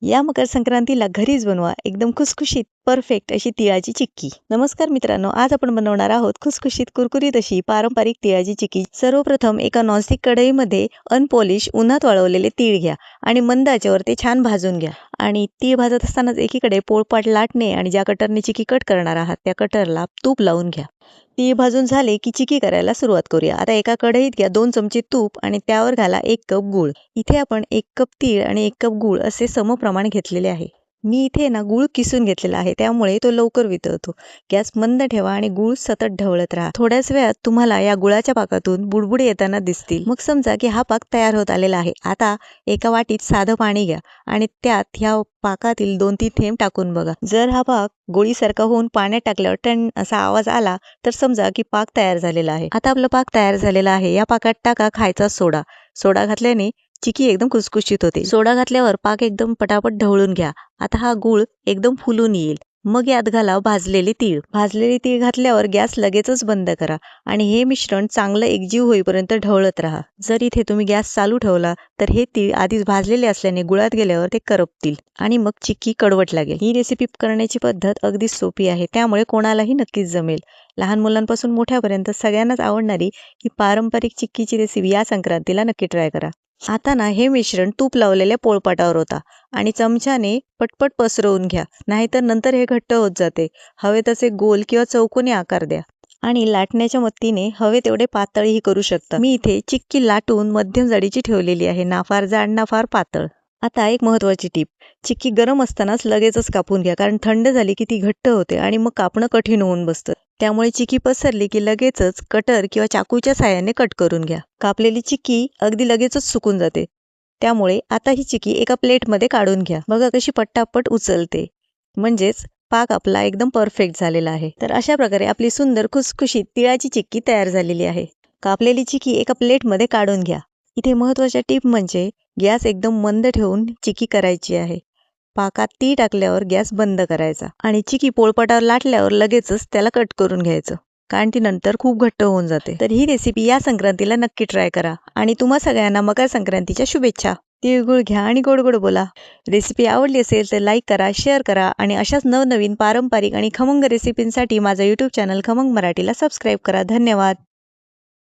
या मकर संक्रांतीला घरीच बनवा एकदम खुसखुशीत परफेक्ट अशी तिळाची चिक्की। नमस्कार मित्रांनो, आज आपण बनवणार आहोत खुसखुशीत कुरकुरीत अशी पारंपरिक तिळाची चिक्की। सर्वप्रथम एका नॉनस्टिक कढईमध्ये अनपॉलिश उन्हात वाळवलेले तीळ घ्या आणि मंद आचेवर ते छान भाजून घ्या। आणि तीळ भाजत असतानाच एकीकडे पोळपाट लाटणे आणि ज्या कटरने चिक्की कट करणार आहात त्या कटरला तूप लावून घ्या। तीळ भाजून झाले की चिक्की करायला सुरुवात करूया। आता एका कढईत घ्या 2 चमचे तूप आणि त्यावर घाला 1 कप गूळ। इथे आपण 1 कप तीळ आणि 1 कप गूळ असे समप्रमाण घेतलेले आहे। मी इथे ना गूळ किसून घेतलेला आहे, त्यामुळे तो लवकर वितळतो। गॅस मंद ठेवा आणि गूळ सतत ढवळत राहा। थोड्याच वेळात तुम्हाला या गुळाच्या पाकातून बुडबुडे येताना दिसतील। मग समजा की हा पाक तयार होत आलेला आहे। आता एका वाटीत साधं पाणी घ्या आणि त्यात ह्या पाकातील 2-3 थेंब टाकून बघा। जर हा पाक गोळीसारखा होऊन पाण्यात टाकल्यावर टन असा आवाज आला तर समजा की पाक तयार झालेला आहे। आता आपला पाक तयार झालेला आहे। या पाकात टाका खायचा सोडा। सोडा घातल्याने चिक्की एकदम खुसखुशीत होते। सोडा घातल्यावर पाक एकदम पटापट ढवळून घ्या। आता हा गूळ एकदम फुलून येईल। मग यात घाला भाजलेले तीळ। भाजलेले तीळ घातल्यावर गॅस लगेचच बंद करा आणि हे मिश्रण चांगलं एकजीव होईपर्यंत ढवळत राहा। जर इथे तुम्ही गॅस चालू ठेवला तर हे तीळ आधीच भाजलेले असल्याने गुळात गेल्यावर ते करपतील आणि मग चिक्की कडवट लागेल। ही रेसिपी करण्याची पद्धत अगदी सोपी आहे, त्यामुळे कोणालाही नक्कीच जमेल। लहान मुलांपासून मोठ्यापर्यंत सगळ्यांनाच आवडणारी ही पारंपरिक चिक्कीची रेसिपी या संक्रांतीला नक्की ट्राय करा। आता ना हे मिश्रण तूप लावलेल्या पोळपाटावर होता आणि चमच्याने पटपट पसरवून घ्या, नाहीतर नंतर हे घट्ट होत जाते। हवे तसे गोल किंवा चौकोनी आकार द्या आणि लाटण्याच्या मदतीने हवे तेवढे पातळही करू शकता। मी इथे चिक्की लाटून मध्यम जाडीची ठेवलेली आहे, ना फार जाड ना फार पातळ। आता एक महत्त्वाची टीप, चिक्की गरम असतानाच लगेचच कापून घ्या, कारण थंड झाली की ती घट्ट होते आणि मग कापणं कठीण होऊन बसतं। त्यामुळे चिक्की पसरली की लगेचच कटर किंवा चाकूच्या साहाय्याने कट करून घ्या। कापलेली चिक्की अगदी लगेचच सुकून जाते, त्यामुळे आता ही चिक्की एका प्लेटमध्ये काढून घ्या। बघा कशी पटापट उचलते, म्हणजेच पाक आपला एकदम परफेक्ट झालेला आहे। तर अशा प्रकारे आपली सुंदर खुसखुशीत तिळाची चिक्की तयार झालेली आहे। कापलेली चिक्की एका प्लेटमध्ये काढून घ्या। इथे महत्त्वाच्या टिप म्हणजे गॅस एकदम मंद ठेवून चिक्की करायची आहे। पाकात तीळ टाकल्यावर गॅस बंद करायचा आणि चिक्की पोळपाटावर लाटल्यावर लगेचच त्याला कट करून घ्यायचं, कारण ती नंतर खूप घट्ट होऊन जाते। तर ही रेसिपी या संक्रांतीला नक्की ट्राय करा आणि तुम्हा सगळ्यांना मकर संक्रांतीच्या शुभेच्छा। तिळगुळ घ्या आणि गोड गोड बोला। रेसिपी आवडली असेल तर लाईक करा, शेअर करा आणि अशाच नवनवीन पारंपरिक आणि खमंग रेसिपींसाठी माझा YouTube चॅनल खमंग मराठीला सबस्क्राईब करा। धन्यवाद।